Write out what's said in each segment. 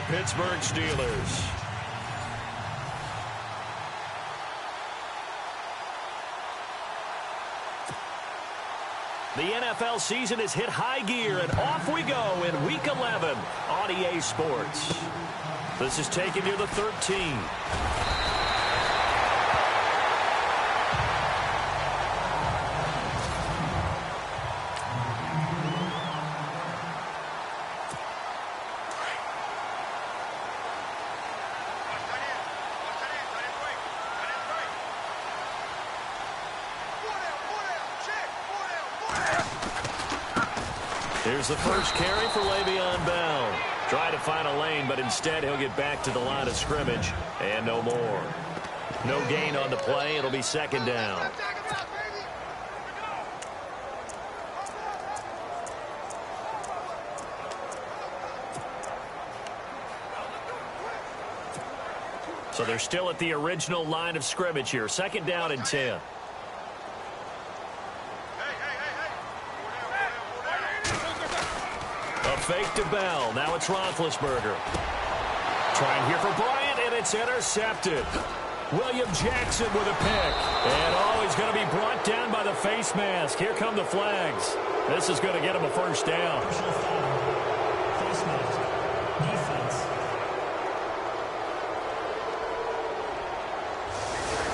Pittsburgh Steelers. The NFL season has hit high gear, and off we go in Week 11 on EA Sports. This is taken near the 13. Here's the first carry for Le'Veon Bell. Try to find a lane, but instead he'll get back to the line of scrimmage and no more. No gain on the play. It'll be second down. So they're still at the original line of scrimmage here. Second down and 10. Fake to Bell. Now it's Roethlisberger. Trying here for Bryant, and it's intercepted. William Jackson with a pick. And he's going to be brought down by the face mask. Here come the flags. This is going to get him a first down. Face mask. Defense.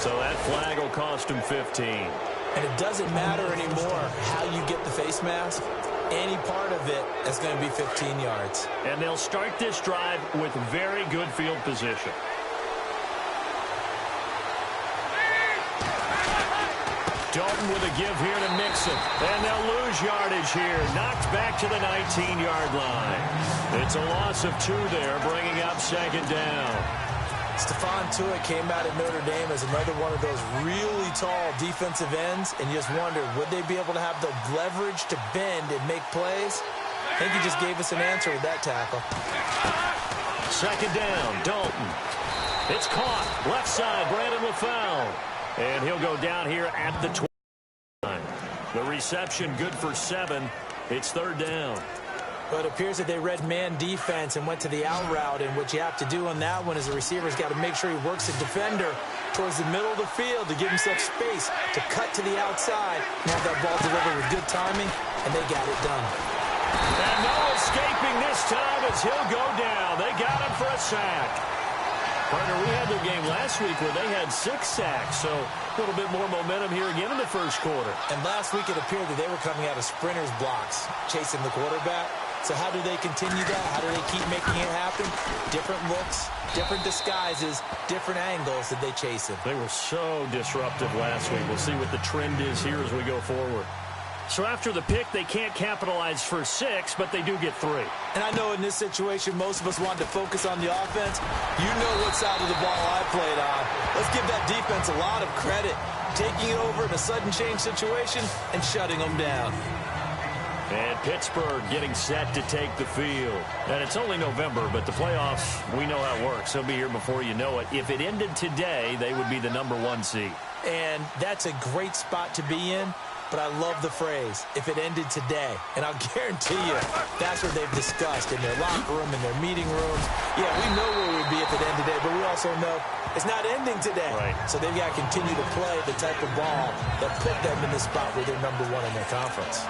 So that flag will cost him 15. And it doesn't matter anymore how you get the face mask. Any part of it is going to be 15 yards. And they'll start this drive with very good field position. Dalton with a give here to Mixon. And they'll lose yardage here. Knocked back to the 19-yard line. It's a loss of 2 there, bringing up second down. Stephon Tuitt came out at Notre Dame as another one of those really tall defensive ends, and you just wondered, would they be able to have the leverage to bend and make plays? I think he just gave us an answer with that tackle. Second down, Dalton. It's caught. Left side, Brandon LaFell. And he'll go down here at the 20 line. The reception good for 7. It's third down. But it appears that they read man defense and went to the out route, and what you have to do on that one is the receiver's got to make sure he works the defender towards the middle of the field to give himself space to cut to the outside and have that ball delivered with good timing, and they got it done. And no escaping this time as he'll go down. They got him for a sack. Partner, we had their game last week where they had 6 sacks, so a little bit more momentum here again in the first quarter. And last week it appeared that they were coming out of sprinters blocks, chasing the quarterback. So how do they continue that? How do they keep making it happen? Different looks, different disguises, different angles that they chase him. They were so disruptive last week. We'll see what the trend is here as we go forward. So after the pick, they can't capitalize for 6, but they do get 3. And I know in this situation, most of us want to focus on the offense. You know what side of the ball I played on. Let's give that defense a lot of credit. Taking it over in a sudden change situation and shutting them down. And Pittsburgh getting set to take the field. And it's only November, but the playoffs, we know how it works. They'll be here before you know it. If it ended today, they would be the #1 seed. And that's a great spot to be in. But I love the phrase, if it ended today. And I'll guarantee you, that's what they've discussed in their locker room, in their meeting rooms. Yeah, we know where we'd be if it ended today, but we also know it's not ending today. Right. So they've got to continue to play the type of ball that put them in the spot where they're #1 in their conference.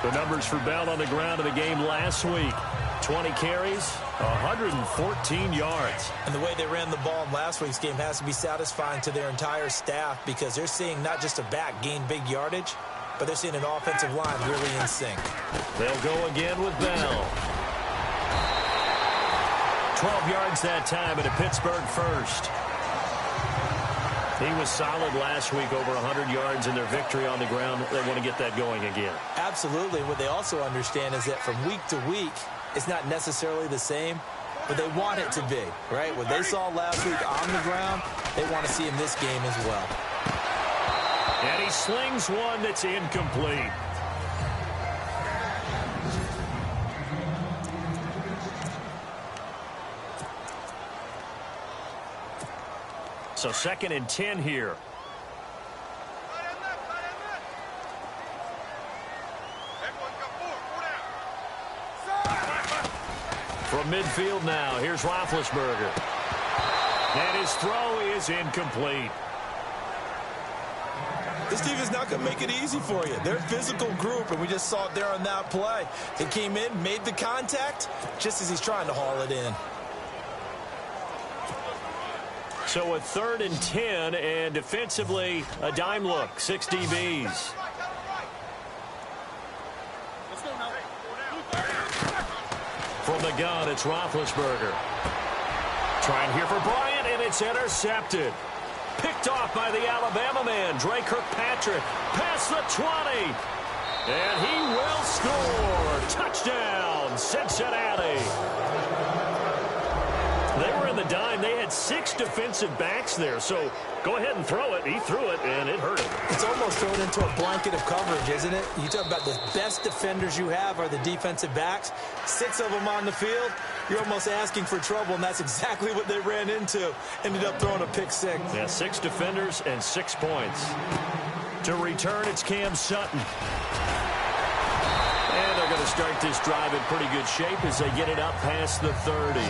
The numbers for Bell on the ground of the game last week. 20 carries, 114 yards. And the way they ran the ball in last week's game has to be satisfying to their entire staff because they're seeing not just a back gain big yardage, but they're seeing an offensive line really in sync. They'll go again with Bell. 12 yards that time and a Pittsburgh first. He was solid last week, over 100 yards in their victory on the ground. They want to get that going again. Absolutely. What they also understand is that from week to week, it's not necessarily the same, but they want it to be, right? What they saw last week on the ground, they want to see in this game as well. And he slings one that's incomplete. So 2nd and 10 here. From midfield now, here's Roethlisberger. And his throw is incomplete. This team is not going to make it easy for you. They're a physical group, and we just saw it there on that play. They came in, made the contact, just as he's trying to haul it in. So a 3rd and 10, and defensively, a dime look, 6 DBs. From the gun, it's Roethlisberger. Trying here for Bryant, and it's intercepted. Picked off by the Alabama man, Dre Kirkpatrick. Past the 20. And he will score. Touchdown, Cincinnati. They were in the dime. They had 6 defensive backs there. So go ahead and throw it. He threw it, and it hurt him. It's almost thrown into a blanket of coverage, isn't it? You talk about the best defenders you have are the defensive backs. 6 of them on the field. You're almost asking for trouble, and that's exactly what they ran into. Ended up throwing a pick 6. Yeah, 6 defenders and 6 points. To return, it's Cam Sutton. And they're going to start this drive in pretty good shape as they get it up past the 30.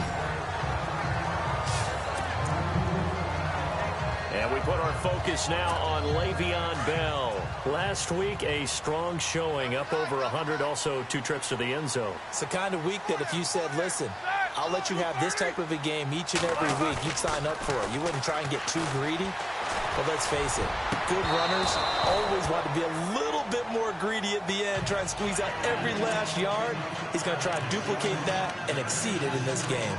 And we put our focus now on Le'Veon Bell. Last week, a strong showing, up over 100, also 2 trips to the end zone. It's the kind of week that if you said, listen, I'll let you have this type of a game each and every week, you'd sign up for it. You wouldn't try and get too greedy. But let's face it, good runners always want to be a little bit more greedy at the end, try and squeeze out every last yard. He's going to try and duplicate that and exceed it in this game.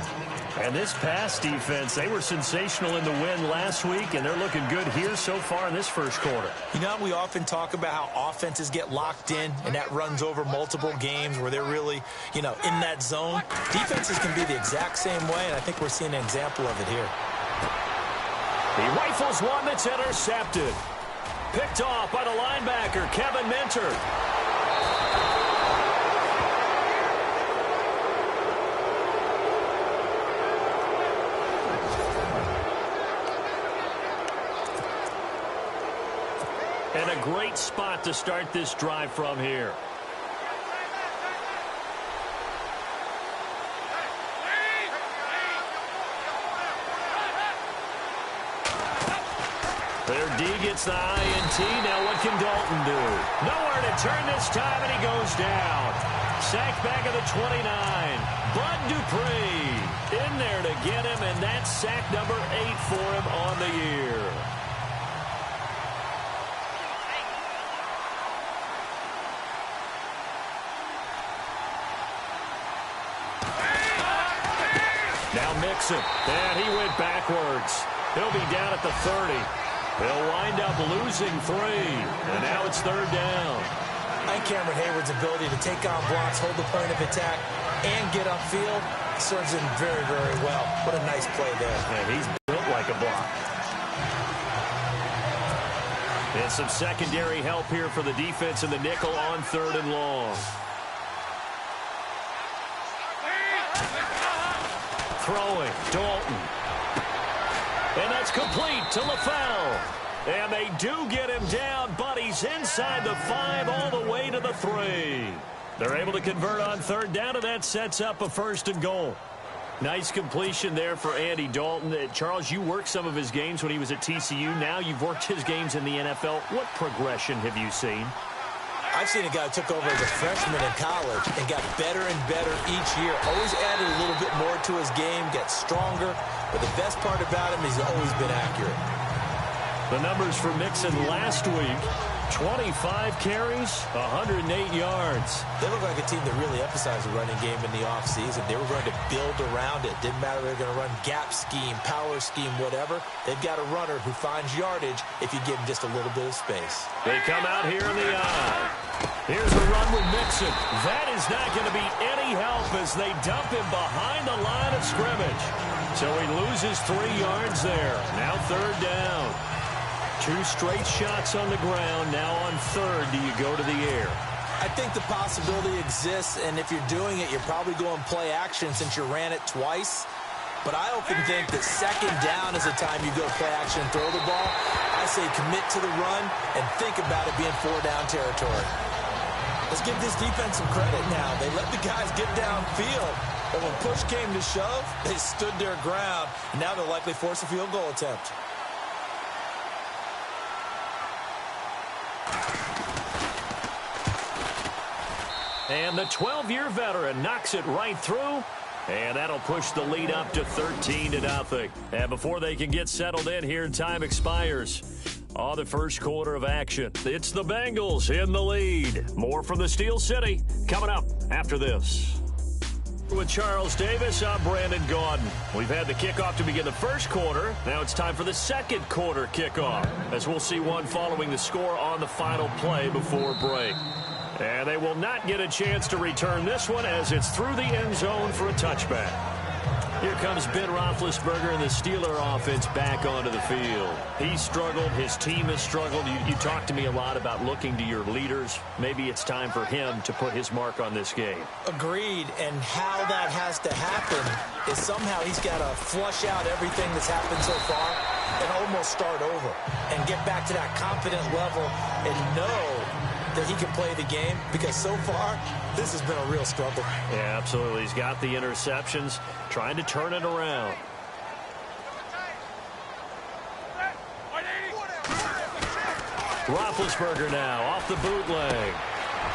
And this pass defense, they were sensational in the win last week, and they're looking good here so far in this first quarter. You know, we often talk about how offenses get locked in, and that runs over multiple games where they're really, in that zone. Defenses can be the exact same way, and I think we're seeing an example of it here. He rifles one that's intercepted. Picked off by the linebacker, Kevin Minter. And a great spot to start this drive from here. Their D gets the INT. Now what can Dalton do? Nowhere to turn this time, and he goes down. Sacked back at the 29. Bud Dupree in there to get him, and that's sack number 8 for him on the year. Now Mixon, and he went backwards. He'll be down at the 30. He'll wind up losing 3, and now it's 3rd down. I think Cameron Hayward's ability to take on blocks, hold the point of attack, and get upfield serves him very, very well. What a nice play there. And he's built like a block. And some secondary help here for the defense in the nickel on 3rd and long. Throwing, Dalton. And that's complete to LaFell. And they do get him down, but he's inside the 5 all the way to the 3. They're able to convert on 3rd down, and that sets up a 1st and goal. Nice completion there for Andy Dalton. Charles, you worked some of his games when he was at TCU. Now you've worked his games in the NFL. What progression have you seen? I've seen a guy who took over as a freshman in college and got better and better each year. Always added a little bit more to his game, got stronger. But the best part about him is he's always been accurate. The numbers for Mixon last week, 25 carries, 108 yards. They look like a team that really emphasized the running game in the offseason. They were going to build around it. Didn't matter if they were going to run gap scheme, power scheme, whatever. They've got a runner who finds yardage if you give him just a little bit of space. They come out here in the eye. Here's a run with Mixon. That is not going to be any help as they dump him behind the line of scrimmage. So he loses 3 yards there. Now 3rd down. 2 straight shots on the ground. Now on 3rd, do you go to the air? I think the possibility exists, and if you're doing it, you're probably going play action since you ran it twice. But I often think that 2nd down is the time you go play action and throw the ball. I say commit to the run and think about it being 4-down territory. Let's give this defense some credit now. They let the guys get downfield, But when push came to shove, they stood their ground. And now they'll likely force a field goal attempt. And the 12-year veteran knocks it right through. And that'll push the lead up to 13-0. And before they can get settled in here, time expires. On the first quarter of action, it's the Bengals in the lead. More from the Steel City coming up after this. With Charles Davis, I'm Brandon Gaudin. We've had the kickoff to begin the first quarter. Now it's time for the second quarter kickoff, as we'll see one following the score on the final play before break. And they will not get a chance to return this one as it's through the end zone for a touchback. Here comes Ben Roethlisberger and the Steeler offense back onto the field. He struggled. His team has struggled. You talked to me a lot about looking to your leaders. Maybe it's time for him to put his mark on this game. Agreed. And how that has to happen is somehow he's got to flush out everything that's happened so far and almost start over and get back to that confident level and know that he can play the game, because so far this has been a real struggle. Yeah, absolutely. He's got the interceptions, trying to turn it around. Roethlisberger now off the bootleg.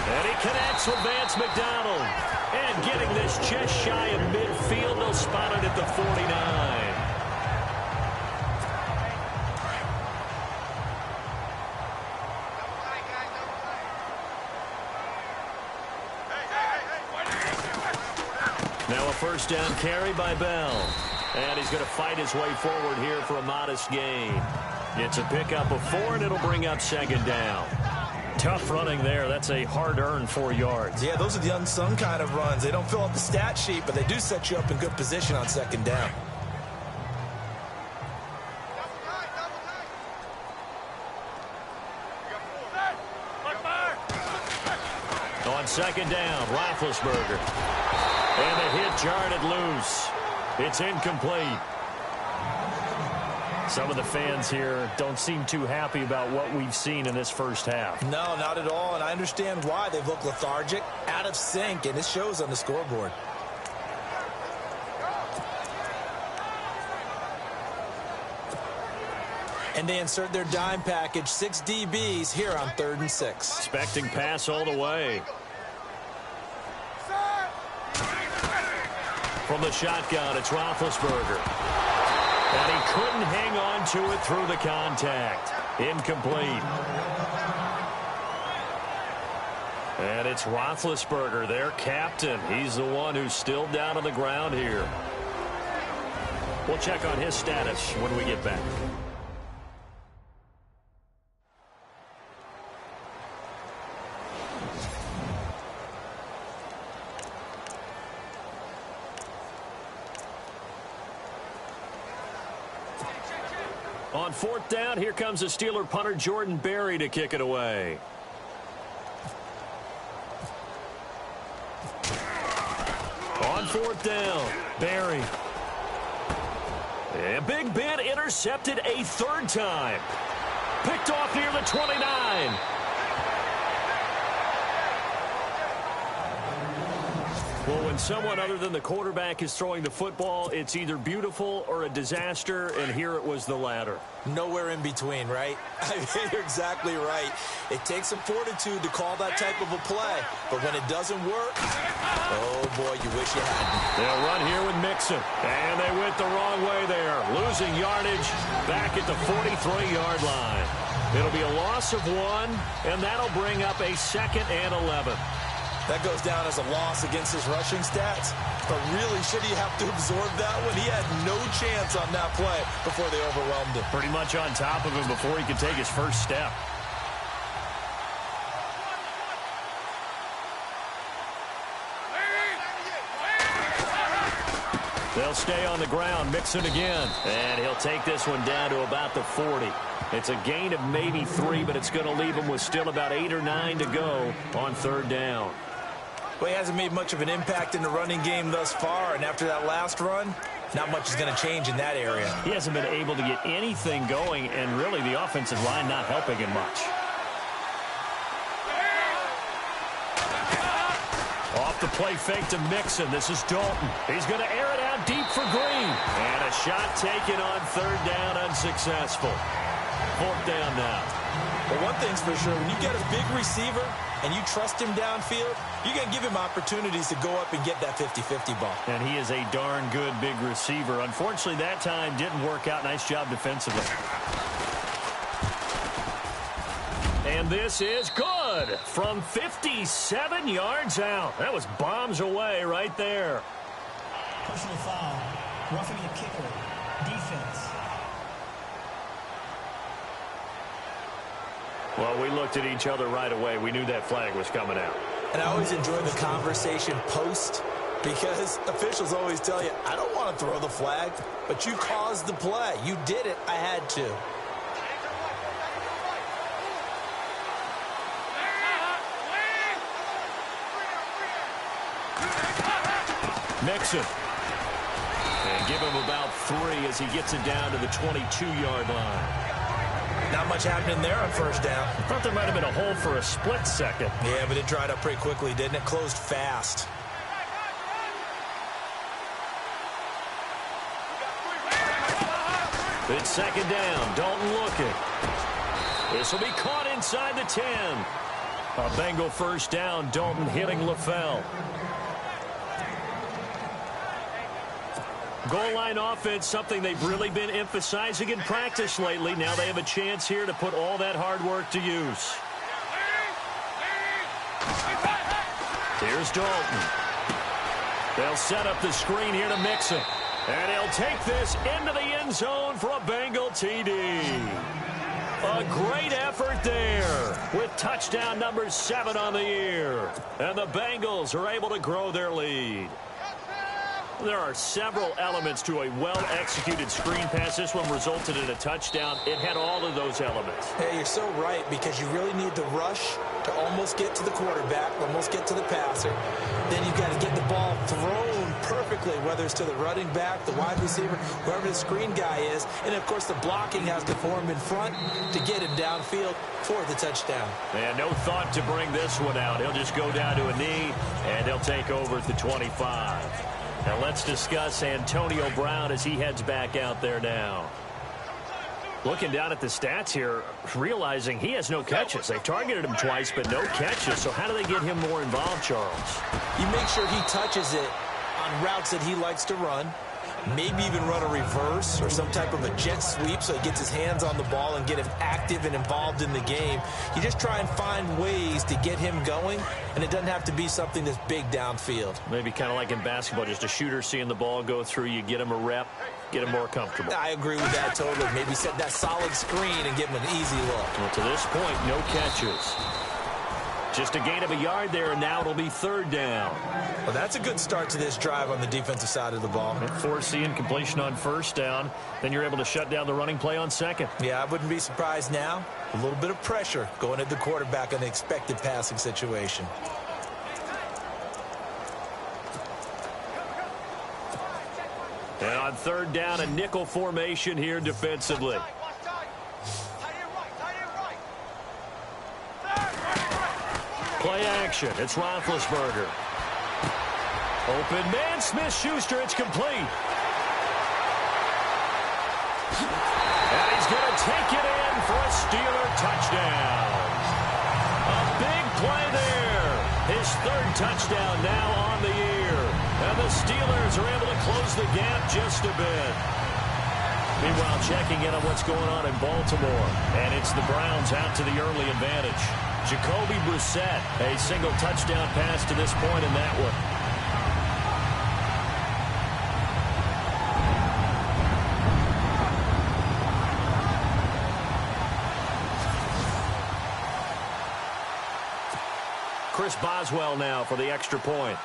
And he connects with Vance McDonald. And getting this just shy of midfield, they'll spot it at the 49. Now a first down carry by Bell. And he's going to fight his way forward here for a modest gain. It's a pickup of 4, and it'll bring up second down. Tough running there. That's a hard-earned 4 yards. Yeah, those are the unsung kind of runs. They don't fill up the stat sheet, but they do set you up in good position on second down. On second down, Roethlisberger. And the hit jarred it loose. It's incomplete. Some of the fans here don't seem too happy about what we've seen in this first half. No, not at all, and I understand why. They've looked lethargic, out of sync, and it shows on the scoreboard. And they insert their dime package, 6 DBs here on 3rd and 6. Expecting pass all the way. From the shotgun, it's Roethlisberger. And he couldn't hang on to it through the contact. Incomplete. And it's Roethlisberger, their captain. He's the one who's still down on the ground here. We'll check on his status when we get back. On 4th down, here comes the Steeler punter Jordan Berry to kick it away. On 4th down, Berry. And Big Ben intercepted a 3rd time. Picked off near the 29. Well, when someone other than the quarterback is throwing the football, it's either beautiful or a disaster, and here it was the latter. Nowhere in between, right? I mean, you're exactly right. It takes some fortitude to call that type of a play, but when it doesn't work, oh boy, you wish you hadn't. They'll run here with Mixon, and they went the wrong way there, losing yardage back at the 43-yard line. It'll be a loss of 1, and that'll bring up a 2nd and 11. That goes down as a loss against his rushing stats. But really, should he have to absorb that one? He had no chance on that play before they overwhelmed him. Pretty much on top of him before he could take his first step. They'll stay on the ground, Mixon again. And he'll take this one down to about the 40. It's a gain of maybe 3, but it's going to leave him with still about 8 or 9 to go on 3rd down. Well, he hasn't made much of an impact in the running game thus far, and after that last run, not much is going to change in that area. He hasn't been able to get anything going, and really the offensive line not helping him much. Off the play fake to Mixon. This is Dalton. He's going to air it out deep for Green. And a shot taken on third down, unsuccessful. Fourth down now. Well, one thing's for sure, when you get a big receiver and you trust him downfield, you're going to give him opportunities to go up and get that 50-50 ball. And he is a darn good big receiver. Unfortunately, that time didn't work out. Nice job defensively. And this is good from 57 yards out. That was bombs away right there. Personal foul. Roughing the kicker. Defense. Well, we looked at each other right away. We knew that flag was coming out. And I always enjoy the conversation post because officials always tell you, I don't want to throw the flag, but you caused the play. You did it. I had to. Mixon. And give him about 3 as he gets it down to the 22-yard line. Not much happening there on first down. I thought there might have been a hole for a split second. Yeah, but it dried up pretty quickly, didn't it? Closed fast. It's second down. Dalton looking. This will be caught inside the 10. A Bengal first down. Dalton hitting LaFell. Goal line offense, something they've really been emphasizing in practice lately. Now they have a chance here to put all that hard work to use. Here's Dalton. They'll set up the screen here to Mixon. And he'll take this into the end zone for a Bengal TD. A great effort there with touchdown number 7 on the year. And the Bengals are able to grow their lead. There are several elements to a well-executed screen pass. This one resulted in a touchdown. It had all of those elements. Hey, you're so right, because you really need the rush to almost get to the quarterback, almost get to the passer. Then you've got to get the ball thrown perfectly, whether it's to the running back, the wide receiver, whoever the screen guy is. And, of course, the blocking has to form in front to get him downfield for the touchdown. And no thought to bring this one out. He'll just go down to a knee, and he'll take over at the 25. Now let's discuss Antonio Brown as he heads back out there now. Looking down at the stats here, realizing he has no catches. They've targeted him twice, but no catches. So how do they get him more involved, Charles? You make sure he touches it on routes that he likes to run. Maybe even run a reverse or some type of a jet sweep so he gets his hands on the ball and get him active and involved in the game. You just try and find ways to get him going, and it doesn't have to be something that's big downfield. Maybe kind of like in basketball, just a shooter seeing the ball go through, you get him a rep, get him more comfortable. I agree with that totally. Maybe set that solid screen and give him an easy look. Well, to this point, no catches. Just a gain of a yard there, and now it'll be third down. Well, that's a good start to this drive on the defensive side of the ball. Forcing completion on first down. Then you're able to shut down the running play on second. Yeah, I wouldn't be surprised now. A little bit of pressure going at the quarterback on the expected passing situation. And on third down, a nickel formation here defensively. Play action. It's Roethlisberger. Open man, Smith-Schuster. It's complete. And he's going to take it in for a Steeler touchdown. A big play there. His third touchdown now on the year. And the Steelers are able to close the gap just a bit. Meanwhile, checking in on what's going on in Baltimore. And it's the Browns out to the early advantage. Jacoby Brissett, a single touchdown pass to this point in that one. Chris Boswell now for the extra point.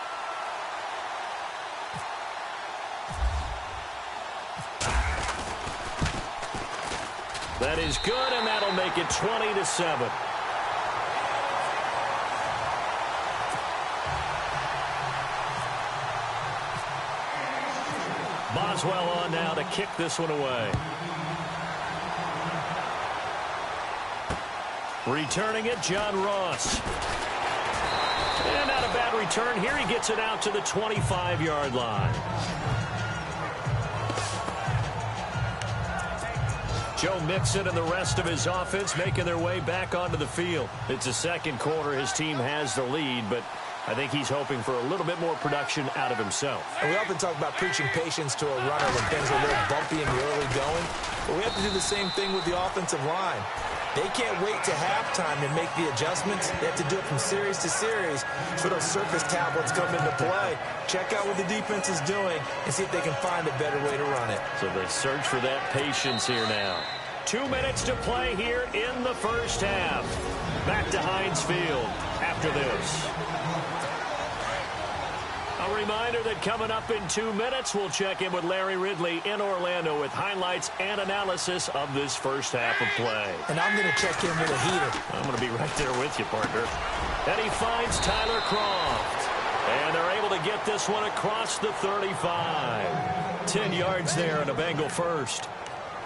That is good, and that'll make it 20-7. Boswell on now to kick this one away. Returning it, John Ross. And out a bad return here. He gets it out to the 25-yard line. Joe Mixon and the rest of his offense making their way back onto the field. It's the second quarter. His team has the lead, but I think he's hoping for a little bit more production out of himself. And we often talk about preaching patience to a runner when things are a little bumpy in the early going. But we have to do the same thing with the offensive line. They can't wait to halftime to make the adjustments. They have to do it from series to series for those surface tablets come into play. Check out what the defense is doing and see if they can find a better way to run it. So they search for that patience here now. 2 minutes to play here in the first half. Back to Heinz Field after this. A reminder that coming up in 2 minutes, we'll check in with Larry Ridley in Orlando with highlights and analysis of this first half of play. And I'm going to check in with a heater. I'm going to be right there with you, partner. And he finds Tyler Kroft. And they're able to get this one across the 35. 10 yards there and a Bengal first.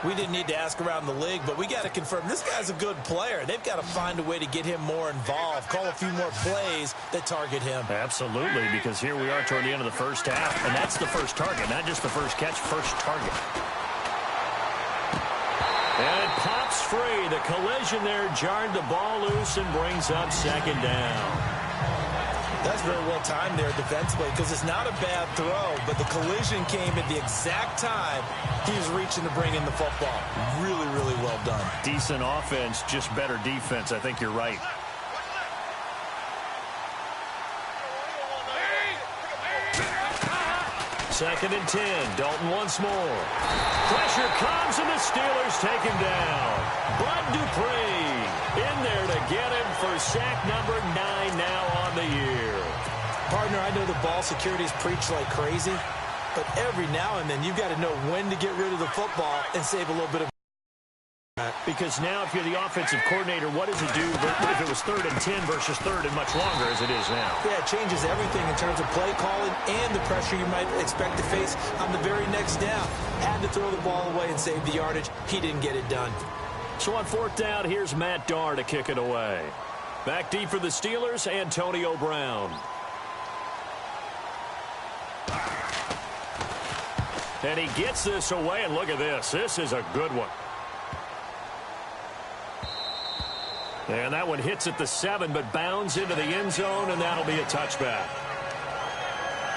We didn't need to ask around the league, but we got to confirm this guy's a good player. They've got to find a way to get him more involved, call a few more plays that target him. Absolutely, because here we are toward the end of the first half, and that's the first target, not just the first catch, first target. And it pops free. The collision there jarred the ball loose and brings up second down. That's very well timed there defensively because it's not a bad throw, but the collision came at the exact time he was reaching to bring in the football. Really, really well done. Decent offense, just better defense. I think you're right. Second and 10. Dalton once more. Pressure comes, and the Steelers take him down. Bud Dupree in there to get him for sack number 9 now on the year. Partner, I know the ball security is preached like crazy, but every now and then you've got to know when to get rid of the football and save a little bit of. Because now if you're the offensive coordinator, what does it do if it was 3rd and 10 versus 3rd and much longer as it is now? Yeah, it changes everything in terms of play calling and the pressure you might expect to face on the very next down. Had to throw the ball away and save the yardage. He didn't get it done. So on 4th down, here's Matt Darr to kick it away. Back deep for the Steelers, Antonio Brown. And he gets this away, and look at this. This is a good one. And that one hits at the 7, but bounds into the end zone, and that'll be a touchback.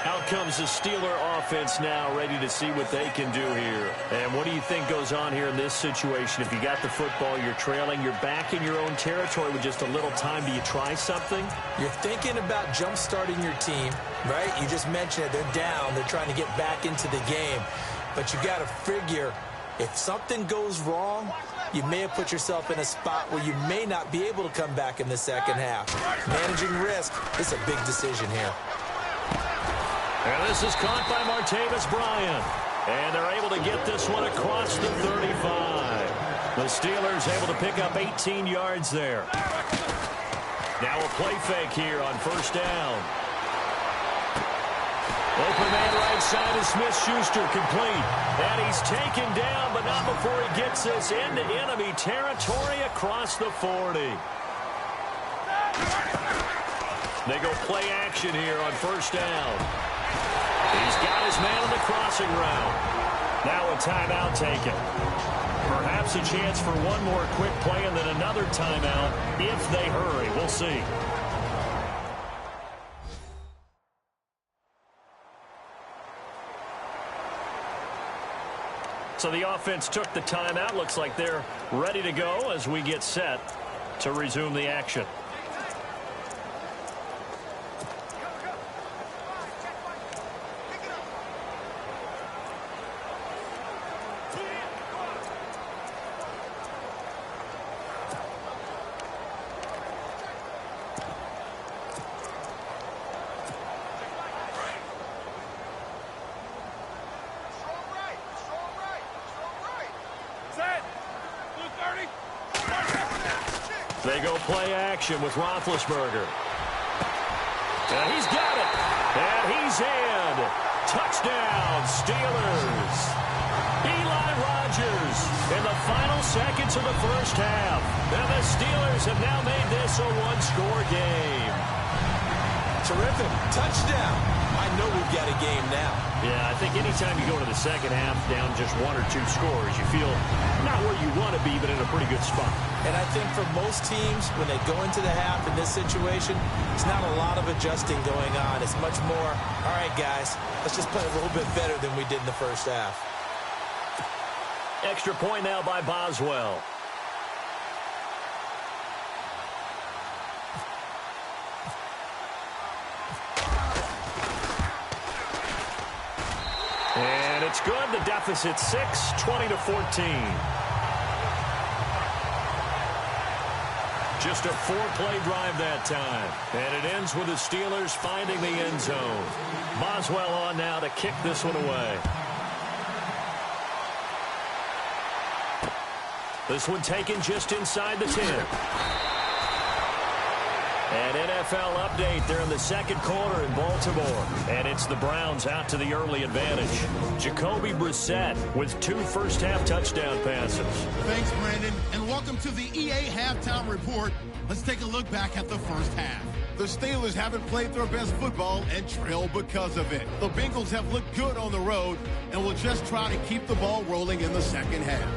Out comes the Steeler offense now, ready to see what they can do here. And what do you think goes on here in this situation? If you got the football, you're trailing, you're back in your own territory with just a little time. Do you try something? You're thinking about jump-starting your team, right? You just mentioned it. They're down. They're trying to get back into the game. But you got to figure if something goes wrong, you may have put yourself in a spot where you may not be able to come back in the second half. Managing risk is a big decision here. And this is caught by Martavis Bryant. And they're able to get this one across the 35. The Steelers able to pick up 18 yards there. Now a play fake here on 1st down. Open man right side is Smith-Schuster, complete. And he's taken down, but not before he gets this into enemy territory across the 40. They go play action here on 1st down. He's got his man on the crossing route. Now a timeout taken. Perhaps a chance for one more quick play and then another timeout if they hurry. We'll see. So the offense took the timeout. Looks like they're ready to go as we get set to resume the action. They go play action with Roethlisberger. And he's got it. And he's in. Touchdown, Steelers. Eli Rogers in the final seconds of the first half. And the Steelers have now made this a one-score game. Terrific. Touchdown. I know we've got a game now. Yeah, I think anytime you go to the second half down just 1 or 2 scores, you feel not where you want to be, but in a pretty good spot. And I think for most teams, when they go into the half in this situation, it's not a lot of adjusting going on. It's much more, all right, guys, let's just play a little bit better than we did in the first half. Extra point now by Boswell. And it's good. The deficit 6, 20-14. Just a 4-play drive that time. And it ends with the Steelers finding the end zone. Boswell on now to kick this one away. This one taken just inside the 10. An NFL update there in the second quarter in Baltimore. And it's the Browns out to the early advantage. Jacoby Brissett with 2 first-half touchdown passes. Thanks, Brandon, and welcome to the EA Halftime Report. Let's take a look back at the first half. The Steelers haven't played their best football and trail because of it. The Bengals have looked good on the road and will just try to keep the ball rolling in the second half.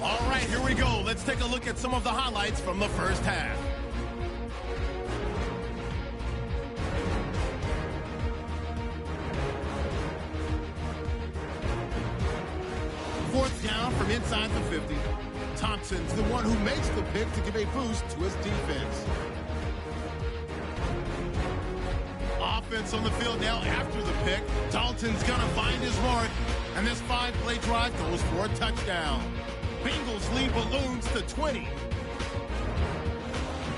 All right, here we go. Let's take a look at some of the highlights from the first half. Fourth down from inside the 50. Thompson's the one who makes the pick to give a boost to his defense. Offense on the field now after the pick. Dalton's going to find his mark, and this 5-play drive goes for a touchdown. Bengals lead balloons to 20.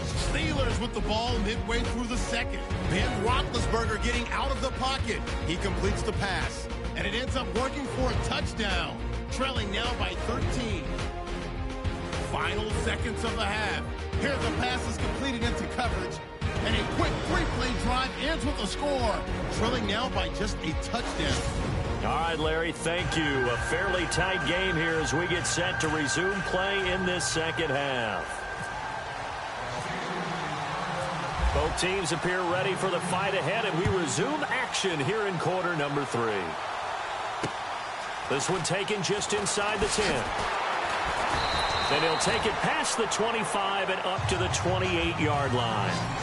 Steelers with the ball midway through the second. Ben Roethlisberger getting out of the pocket. He completes the pass, and it ends up working for a touchdown. Trailing now by 13. Final seconds of the half. Here the pass is completed into coverage, and a quick 3-play drive ends with a score. Trailing now by just a touchdown. All right, Larry, thank you. A fairly tight game here as we get set to resume play in this second half. Both teams appear ready for the fight ahead, and we resume action here in quarter number 3. This one taken just inside the 10. Then he'll take it past the 25 and up to the 28-yard line.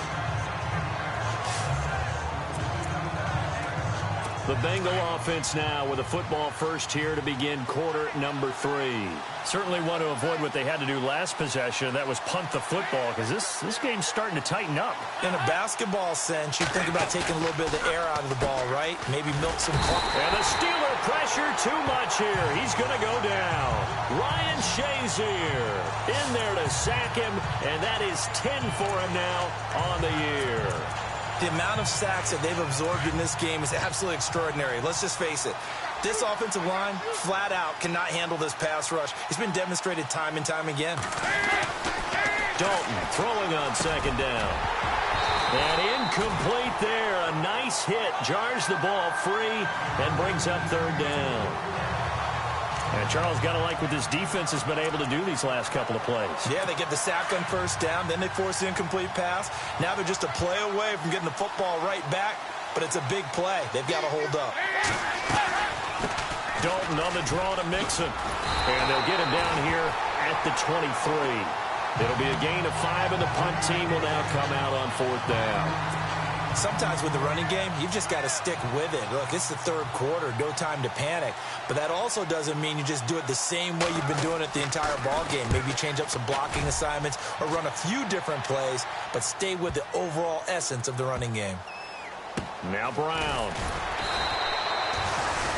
The Bengal offense now with a football first here to begin quarter number 3. Certainly want to avoid what they had to do last possession. That was punt the football, because this game's starting to tighten up. In a basketball sense, you think about taking a little bit of the air out of the ball, right? Maybe milk some clock. And the Steeler pressure too much here. He's going to go down. Ryan Shazier in there to sack him, and that is 10 for him now on the year. The amount of sacks that they've absorbed in this game is absolutely extraordinary. Let's just face it. This offensive line, flat out, cannot handle this pass rush. It's been demonstrated time and time again. Dalton throwing on second down. And incomplete there. A nice hit. Jars the ball free and brings up third down. And Charles got to like what this defense has been able to do these last couple of plays. Yeah, they get the sack on first down, then they force the incomplete pass. Now they're just a play away from getting the football right back, but it's a big play. They've got to hold up. Dalton on the draw to Mixon. And they'll get him down here at the 23. It'll be a gain of 5, and the punt team will now come out on fourth down. Sometimes with the running game, you've just got to stick with it. Look, it's the third quarter, no time to panic. But that also doesn't mean you just do it the same way you've been doing it the entire ball game. Maybe change up some blocking assignments or run a few different plays, but stay with the overall essence of the running game. Now Brown.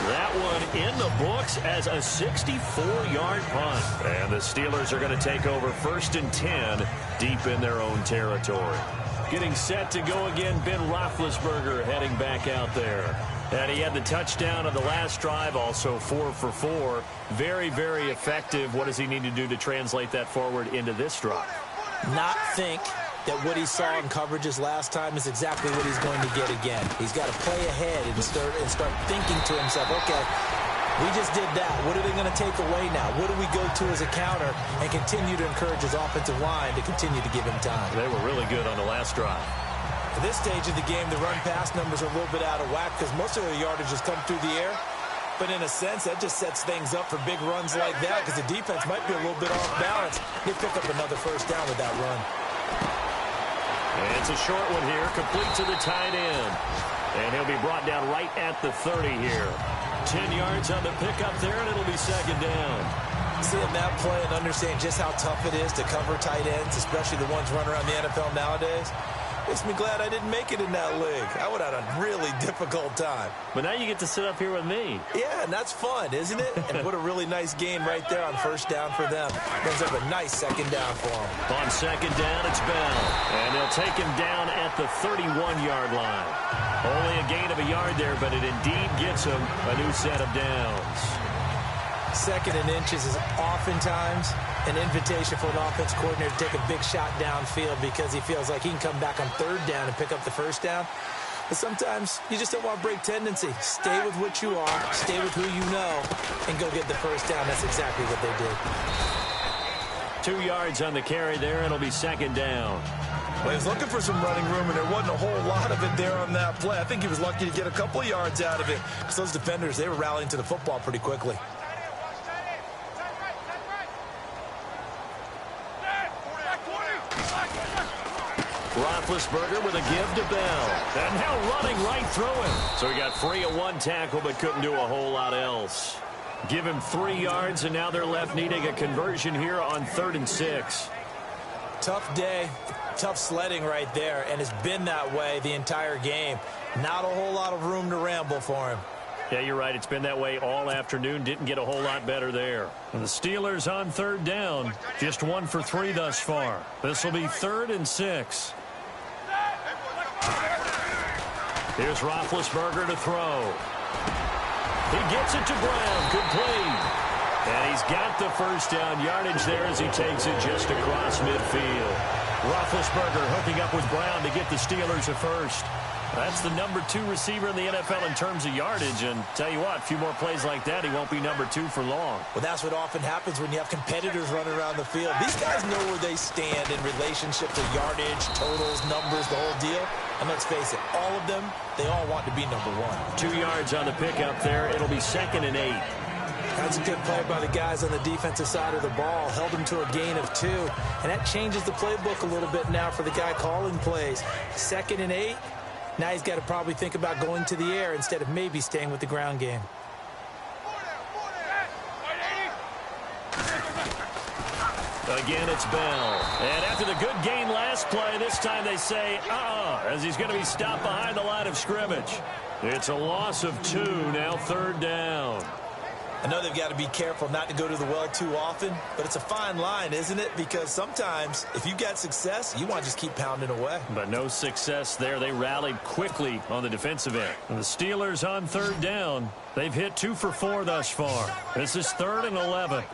That one in the books as a 64-yard punt. And the Steelers are going to take over 1st and 10 deep in their own territory. Getting set to go again, Ben Roethlisberger heading back out there. And he had the touchdown on the last drive, also 4 for 4. Very, very effective. What does he need to do to translate that forward into this drive? Not think that what he saw in coverages last time is exactly what he's going to get again. He's got to play ahead and start thinking to himself, okay, we just did that. What are they going to take away now? What do we go to as a counter? And continue to encourage his offensive line to continue to give him time. They were really good on the last drive. At this stage of the game, the run-pass numbers are a little bit out of whack because most of their yardage has come through the air. But in a sense, that just sets things up for big runs like that because the defense might be a little bit off balance. They pick up another first down with that run. And it's a short one here, complete to the tight end. And he'll be brought down right at the 30 here. 10 yards on the pickup there, and it'll be second down. Seeing that play and understanding just how tough it is to cover tight ends, especially the ones running around the NFL nowadays, makes me glad I didn't make it in that league. I would have had a really difficult time. But now you get to sit up here with me. Yeah, and that's fun, isn't it? And what a really nice game right there on first down for them. Brings up a nice second down for them. On second down, it's Bell. And they'll take him down at the 31-yard line. Only a gain of a yard there, but it indeed gets him a new set of downs. Second and inches is oftentimes an invitation for an offense coordinator to take a big shot downfield because he feels like he can come back on third down and pick up the first down. But sometimes you just don't want to break tendency. Stay with what you are, stay with who you know, and go get the first down. That's exactly what they did. 2 yards on the carry there, and it'll be second down. Well, he was looking for some running room, and there wasn't a whole lot of it there on that play. I think he was lucky to get a couple of yards out of it because those defenders, they were rallying to the football pretty quickly. Roethlisberger with a give to Bell. And now running right through him. So he got free of one tackle but couldn't do a whole lot else. Give him 3 yards, and now they're left needing a conversion here on 3rd and 6. Tough day, tough sledding right there, and it's been that way the entire game. Not a whole lot of room to ramble for him. Yeah, you're right. It's been that way all afternoon. Didn't get a whole lot better there. And the Steelers on 3rd down. Just 1 for 3 thus far. This will be 3rd and 6. Here's Roethlisberger to throw. He gets it to Brown. Complete. And he's got the first down yardage there as he takes it just across midfield. Roethlisberger hooking up with Brown to get the Steelers a first. That's the number 2 receiver in the NFL in terms of yardage. And tell you what, a few more plays like that, he won't be number 2 for long. Well, that's what often happens when you have competitors running around the field. These guys know where they stand in relationship to yardage, totals, numbers, the whole deal. And let's face it, all of them, they all want to be number 1. 2 yards on the pickup there. It'll be 2nd and 8. That's a good play by the guys on the defensive side of the ball. Held him to a gain of 2. And that changes the playbook a little bit now for the guy calling plays. 2nd and 8. Now he's got to probably think about going to the air instead of maybe staying with the ground game. Again, it's Bell. And after the good gain last play, this time they say, as he's going to be stopped behind the line of scrimmage. It's a loss of 2, now 3rd down. I know they've got to be careful not to go to the well too often, but it's a fine line, isn't it? Because sometimes, if you got success, you want to just keep pounding away. But no success there. They rallied quickly on the defensive end. And the Steelers on 3rd down. They've hit 2 for 4 thus far. This is 3rd and 11.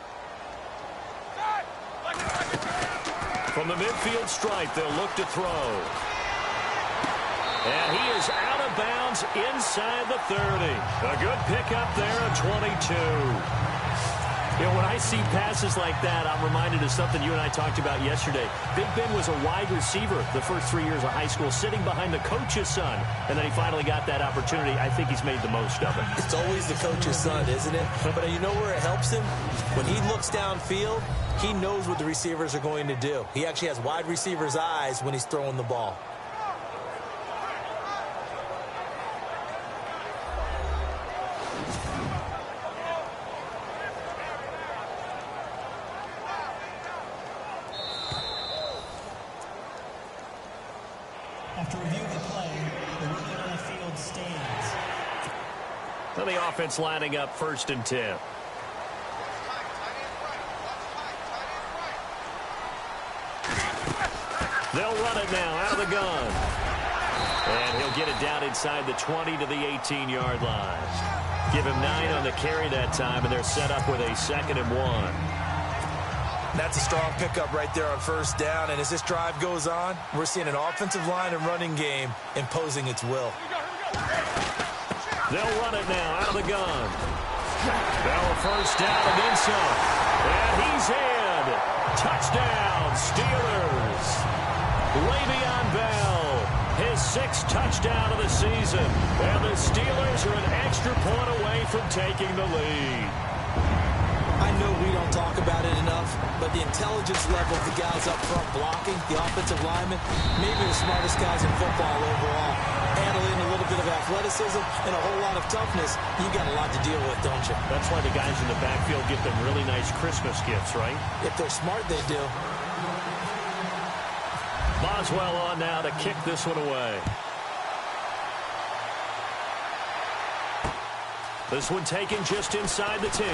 From the midfield stripe, they'll look to throw. And he is out of bounds inside the 30. A good pickup there at 22. You know, when I see passes like that, I'm reminded of something you and I talked about yesterday. Big Ben was a wide receiver the first 3 years of high school, sitting behind the coach's son. And then he finally got that opportunity. I think he's made the most of it. It's always the coach's son, isn't it? But you know where it helps him? When he looks downfield, he knows what the receivers are going to do. He actually has wide receivers' eyes when he's throwing the ball. After reviewing the play, the ruling on the field stands. Well, the offense lining up 1st and 10. They'll run it now out of the gun. And he'll get it down inside the 20 to the 18-yard line. Give him 9 on the carry that time, and they're set up with a 2nd and 1. That's a strong pickup right there on 1st down. And as this drive goes on, we're seeing an offensive line and running game imposing its will. They'll run it now out of the gun. Bell 1st down and then some. And he's in. Touchdown, Steelers. Le'Veon Bell his 6th touchdown of the season. And the Steelers are an extra point away from taking the lead. I know we don't talk about it enough, but the intelligence level of the guys up front blocking, the offensive linemen, maybe the smartest guys in football overall. Handling a little bit of athleticism and a whole lot of toughness, you got a lot to deal with, don't you? That's why the guys in the backfield get them really nice Christmas gifts, right? If they're smart, they do. Boswell on now to kick this one away. This one taken just inside the 10.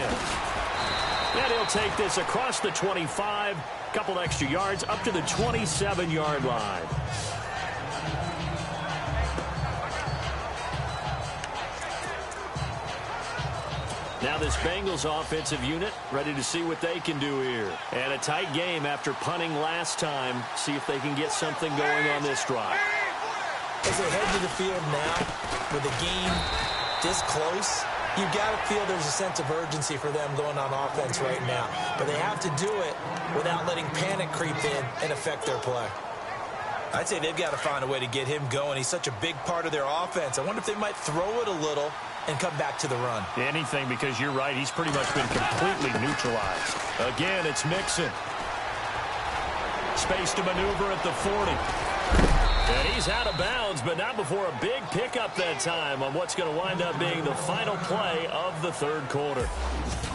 And he'll take this across the 25, couple extra yards up to the 27-yard line. Now this Bengals offensive unit ready to see what they can do here. And a tight game after punting last time. See if they can get something going on this drive. As they head to the field now, with the game this close, you got to feel there's a sense of urgency for them going on offense right now. But they have to do it without letting panic creep in and affect their play. I'd say they've got to find a way to get him going. He's such a big part of their offense. I wonder if they might throw it a little and come back to the run. Anything, because you're right. He's pretty much been completely neutralized. Again, it's Mixon. Space to maneuver at the 40. And he's out of bounds, but not before a big pickup that time on what's going to wind up being the final play of the third quarter.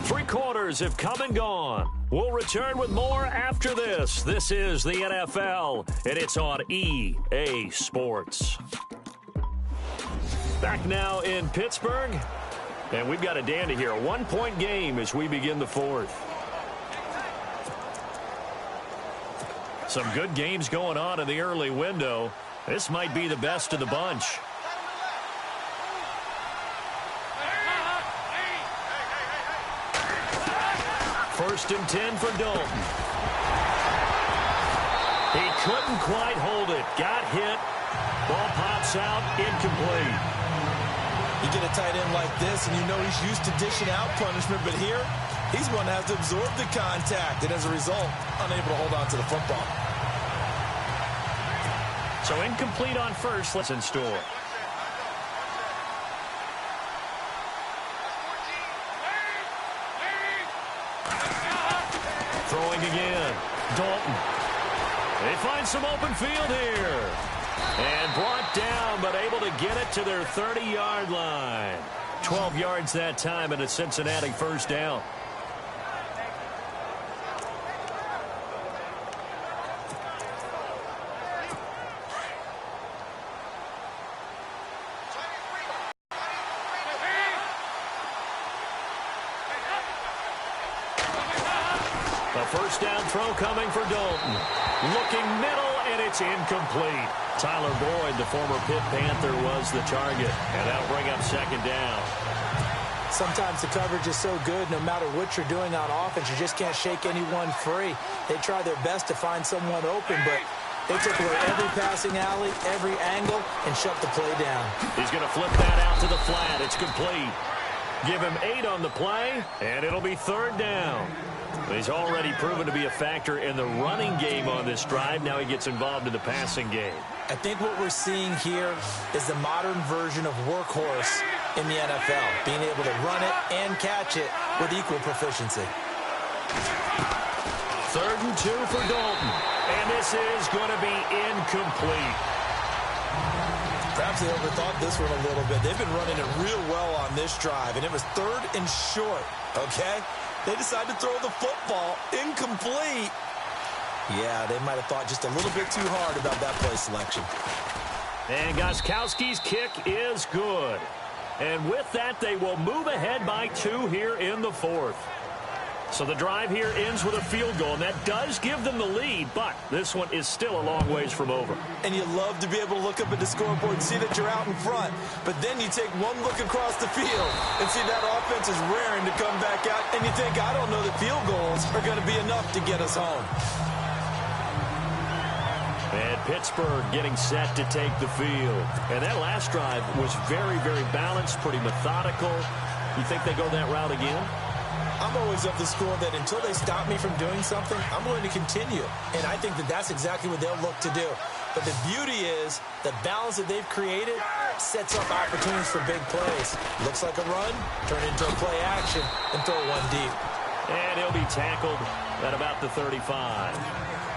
3 quarters have come and gone. We'll return with more after this. This is the NFL, and it's on EA Sports. Back now in Pittsburgh, and we've got a dandy here. A 1-point game as we begin the fourth. Some good games going on in the early window. This might be the best of the bunch. First and 10 for Dalton. He couldn't quite hold it. Got hit. Ball pops out, incomplete. You get a tight end like this, and you know he's used to dishing out punishment, but here, he's one that has to absorb the contact, and as a result, unable to hold on to the football. So incomplete on first. Let's in store. Throwing again. Dalton. They find some open field here. And brought down, but able to get it to their 30-yard line. 12 yards that time, and a Cincinnati first down. A first down throw coming for Dalton. Looking middle, and it's incomplete. Tyler Boyd, the former Pitt Panther, was the target. And that'll bring up second down. Sometimes the coverage is so good, no matter what you're doing on offense, you just can't shake anyone free. They try their best to find someone open, but they took away every passing alley, every angle, and shut the play down. He's going to flip that out to the flat. It's complete. Give him 8 on the play, and it'll be third down. He's already proven to be a factor in the running game on this drive. Now he gets involved in the passing game. I think what we're seeing here is the modern version of workhorse in the NFL, being able to run it and catch it with equal proficiency. Third and 2 for Dalton. And this is going to be incomplete. Perhaps they overthought this one a little bit. They've been running it real well on this drive, and it was third and short, okay? They decided to throw the football incomplete. Yeah, they might have thought just a little bit too hard about that play selection. And Gostkowski's kick is good. And with that, they will move ahead by 2 here in the fourth. So the drive here ends with a field goal, and that does give them the lead, but this one is still a long ways from over. And you love to be able to look up at the scoreboard and see that you're out in front, but then you take one look across the field and see that offense is raring to come back out, and you think, I don't know that field goals are going to be enough to get us home. And Pittsburgh getting set to take the field. And that last drive was very, very balanced, pretty methodical. You think they go that route again? I'm always of the school that until they stop me from doing something, I'm going to continue. And I think that that's exactly what they'll look to do. But the beauty is the balance that they've created sets up opportunities for big plays. Looks like a run, turn into a play action, and throw one deep. And he'll be tackled at about the 35.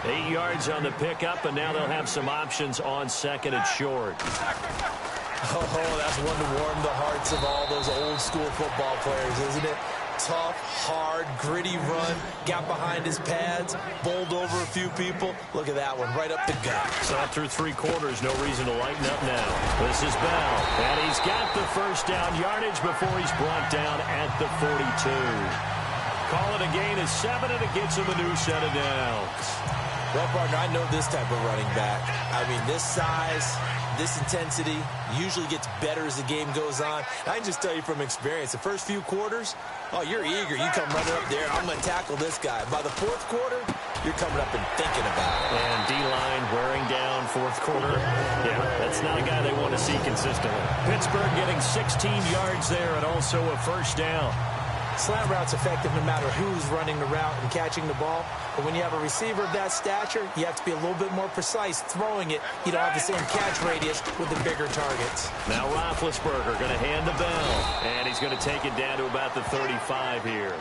8 yards on the pickup, and now they'll have some options on second and short. Oh, that's one to warm the hearts of all those old-school football players, isn't it? Tough, hard, gritty run, got behind his pads, bowled over a few people. Look at that one, right up the gut. So through 3 quarters, no reason to lighten up now. This is Bell, and he's got the first down yardage before he's brought down at the 42. Call it a gain of 7, and it gets him a new set of downs. Well, partner, I know this type of running back. I mean, this size, this intensity usually gets better as the game goes on. I can just tell you from experience, the first few quarters, oh, you're eager. You come running up there, I'm going to tackle this guy. By the 4th quarter, you're coming up and thinking about it. And D-line wearing down 4th quarter. Yeah, that's not a guy they want to see consistently. Pittsburgh getting 16 yards there and also a first down. Slant route's effective no matter who's running the route and catching the ball. But when you have a receiver of that stature, you have to be a little bit more precise throwing it. You don't have the same catch radius with the bigger targets. Now Roethlisberger going to hand the Bell, and he's going to take it down to about the 35 here.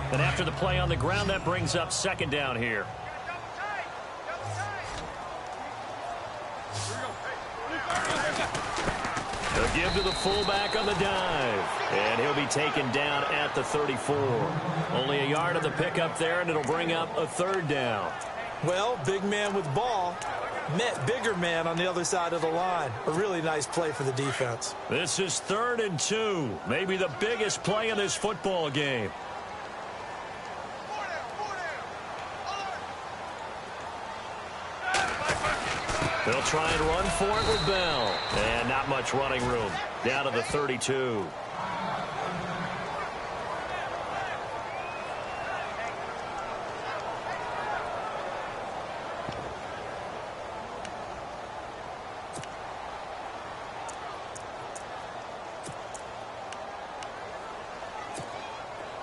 And after the play on the ground, that brings up second down here. They'll give to the fullback on the dive. And he'll be taken down at the 34. Only a yard of the pickup there, and it'll bring up a 3rd down. Well, big man with ball met bigger man on the other side of the line. A really nice play for the defense. This is 3rd and 2. Maybe the biggest play in this football game. They'll try and run for it with Bell. And not much running room. Down to the 32.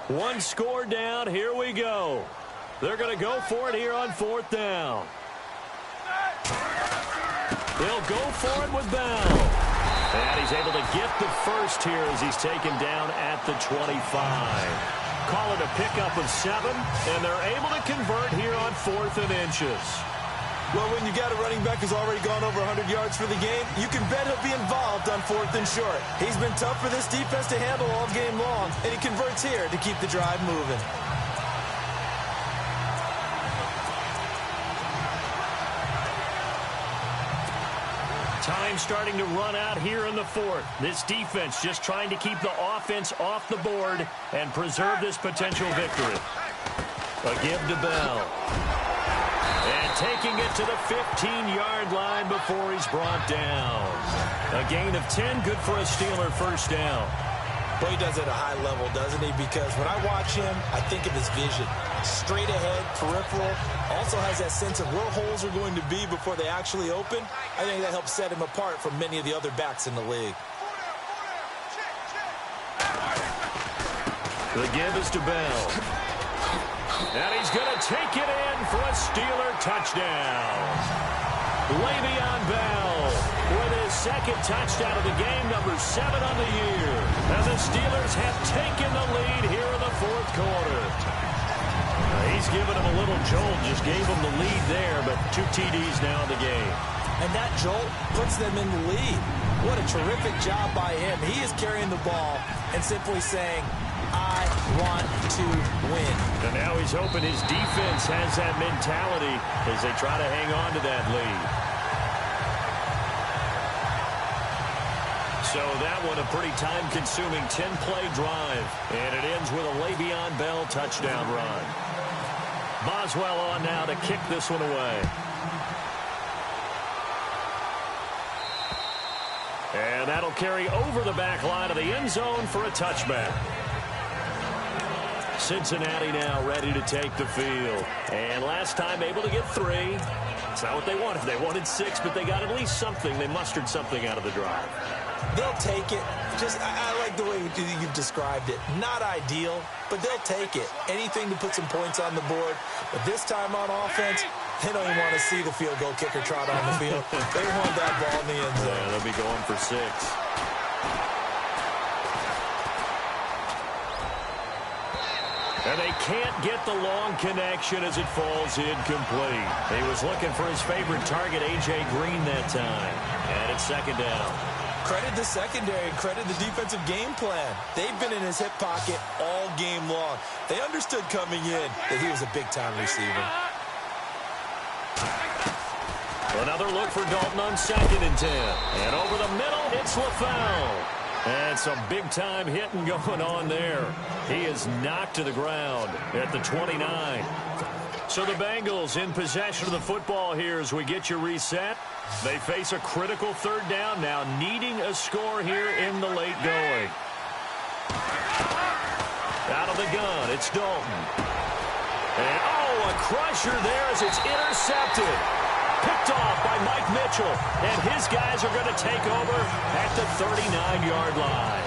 One score down. Here we go. They're going to go for it here on 4th down. They'll go for it with Bell. And he's able to get the first here as he's taken down at the 25. Call it a pickup of 7, and they're able to convert here on 4th and inches. Well, when you got a running back who's already gone over 100 yards for the game, you can bet he'll be involved on 4th and short. He's been tough for this defense to handle all game long, and he converts here to keep the drive moving. Time starting to run out here in the 4th. This defense just trying to keep the offense off the board and preserve this potential victory. A give to Bell. And taking it to the 15-yard line before he's brought down. A gain of 10, good for a Steeler first down. Well, he does it at a high level, doesn't he? Because when I watch him, I think of his vision. Straight ahead, peripheral, also has that sense of where holes are going to be before they actually open. I think that helps set him apart from many of the other backs in the league. The give is to Bell. And he's going to take it in for a Steeler touchdown. Le'Veon Bell with his 2nd touchdown of the game, number 7 on the year. And the Steelers have taken the lead here in the 4th quarter. He's given him a little jolt, just gave him the lead there, but 2 TDs now in the game. And that jolt puts them in the lead. What a terrific job by him. He is carrying the ball and simply saying, I want to win. And now he's hoping his defense has that mentality as they try to hang on to that lead. So that one a pretty time-consuming 10-play drive. And it ends with a Le'Veon Bell touchdown run. Boswell on now to kick this one away. And that'll carry over the back line of the end zone for a touchback. Cincinnati now ready to take the field. And last time able to get 3. It's not what they wanted. They wanted 6, but they got at least something. They mustered something out of the drive. They'll take it. I like the way you've described it. Not ideal, but they'll take it. Anything to put some points on the board. But this time on offense, they don't even want to see the field goal kicker trot on the field. They want that ball in the end zone. Yeah, they'll be going for 6. And they can't get the long connection as it falls incomplete. He was looking for his favorite target, A.J. Green, that time. And it's second down. Credit the secondary, credit the defensive game plan. They've been in his hip pocket all game long. They understood coming in that he was a big-time receiver. Another look for Dalton on 2nd and 10. And over the middle, it's LaFell. And some big-time hitting going on there. He is knocked to the ground at the 29. So the Bengals in possession of the football here as we get you reset. They face a critical 3rd down now, needing a score here in the late going. Out of the gun, it's Dalton. And, oh, a crusher there as it's intercepted. Picked off by Mike Mitchell, and his guys are going to take over at the 39-yard line.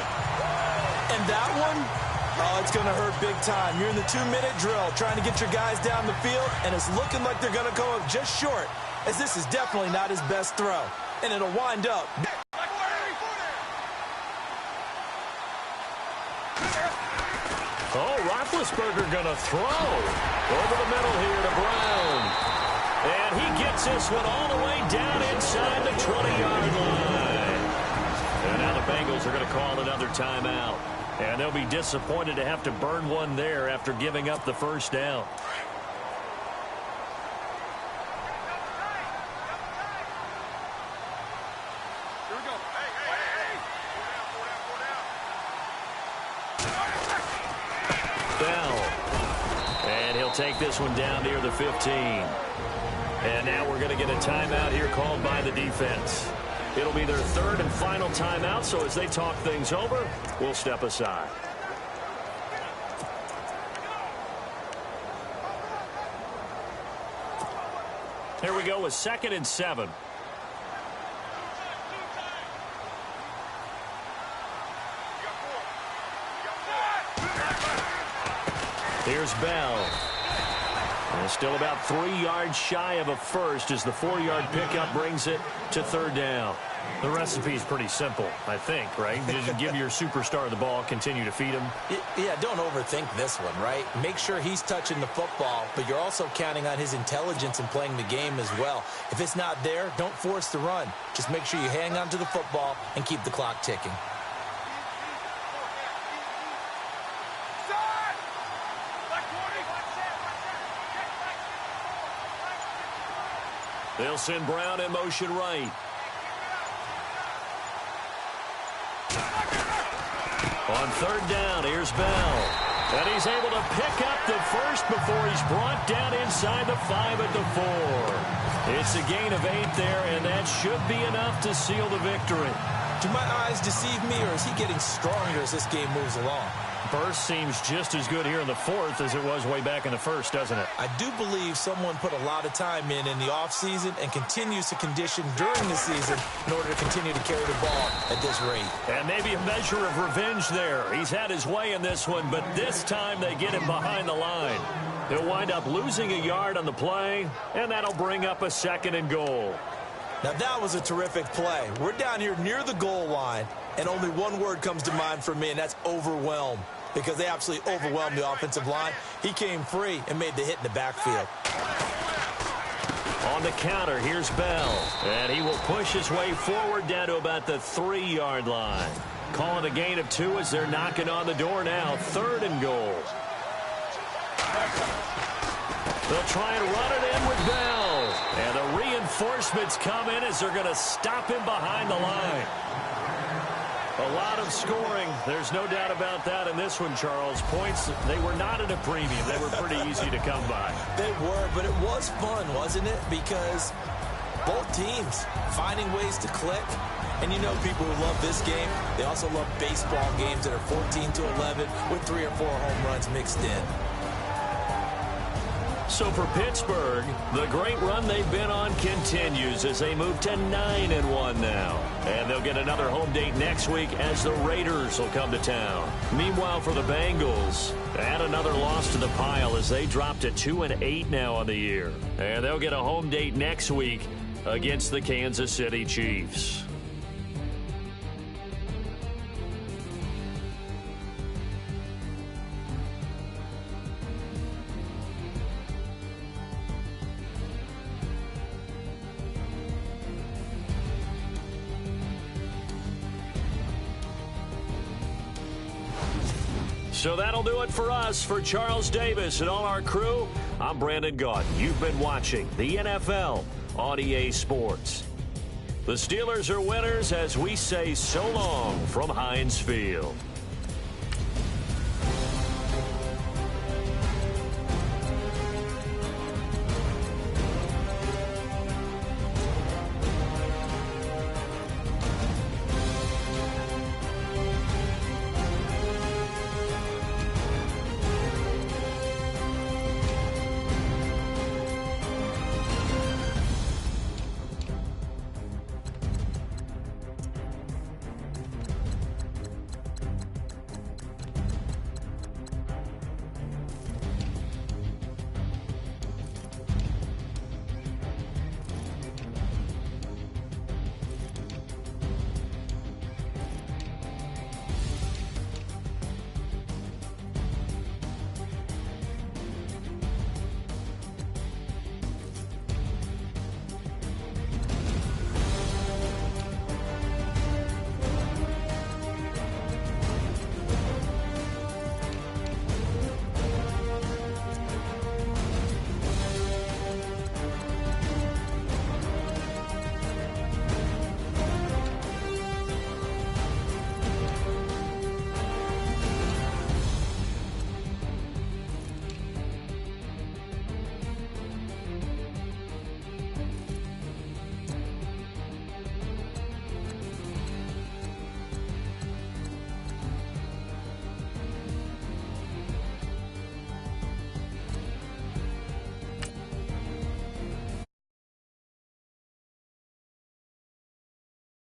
And that one, oh, it's going to hurt big time. You're in the 2-minute drill trying to get your guys down the field, and it's looking like they're going to come up just short, as this is definitely not his best throw. And it'll wind up. Oh, Roethlisberger going to throw over the middle here to Brown. And he gets this one all the way down inside the 20-yard line. And now the Bengals are going to call another timeout. And they'll be disappointed to have to burn one there after giving up the first down. Bell. And he'll take this one down near the 15. And now we're going to get a timeout here called by the defense. It'll be their 3rd and final timeout, so as they talk things over, we'll step aside. Here we go with 2nd and 7. Here's Bell. And still about 3 yards shy of a first as the 4-yard pickup brings it to 3rd down. The recipe is pretty simple, I think, right? Just give your superstar the ball, continue to feed him. Yeah, don't overthink this one, right? Make sure he's touching the football, but you're also counting on his intelligence in playing the game as well. If it's not there, don't force the run. Just make sure you hang on to the football and keep the clock ticking. They'll send Brown in motion right. On 3rd down, here's Bell. And he's able to pick up the first before he's brought down inside the 5 at the 4. It's a gain of 8 there, and that should be enough to seal the victory. Do my eyes deceive me, or is he getting stronger as this game moves along? Burst seems just as good here in the 4th as it was way back in the 1st, doesn't it? I do believe someone put a lot of time in the offseason and continues to condition during the season in order to continue to carry the ball at this rate. And maybe a measure of revenge there. He's had his way in this one, but this time they get him behind the line. He'll wind up losing a yard on the play, and that'll bring up a 2nd and goal. Now, that was a terrific play. We're down here near the goal line, and only one word comes to mind for me, and that's overwhelmed, because they absolutely overwhelmed the offensive line. He came free and made the hit in the backfield. On the counter, here's Bell, and he will push his way forward down to about the 3-yard line. Calling a gain of 2 as they're knocking on the door now. 3rd and goal. They'll try and run it in with Bell. And the reinforcements come in as they're going to stop him behind the line. A lot of scoring. There's no doubt about that in this one, Charles. Points, they were not at a premium. They were pretty easy to come by. They were, but it was fun, wasn't it? Because both teams finding ways to click. And you know people who love this game, they also love baseball games that are 14-11 with 3 or 4 home runs mixed in. So for Pittsburgh, the great run they've been on continues as they move to 9-1 now. And they'll get another home date next week as the Raiders will come to town. Meanwhile, for the Bengals, add another loss to the pile as they drop to 2-8 now on the year. And they'll get a home date next week against the Kansas City Chiefs. So that'll do it for us. For Charles Davis and all our crew, I'm Brandon Gaudin. You've been watching the NFL on EA Sports. The Steelers are winners as we say so long from Heinz Field.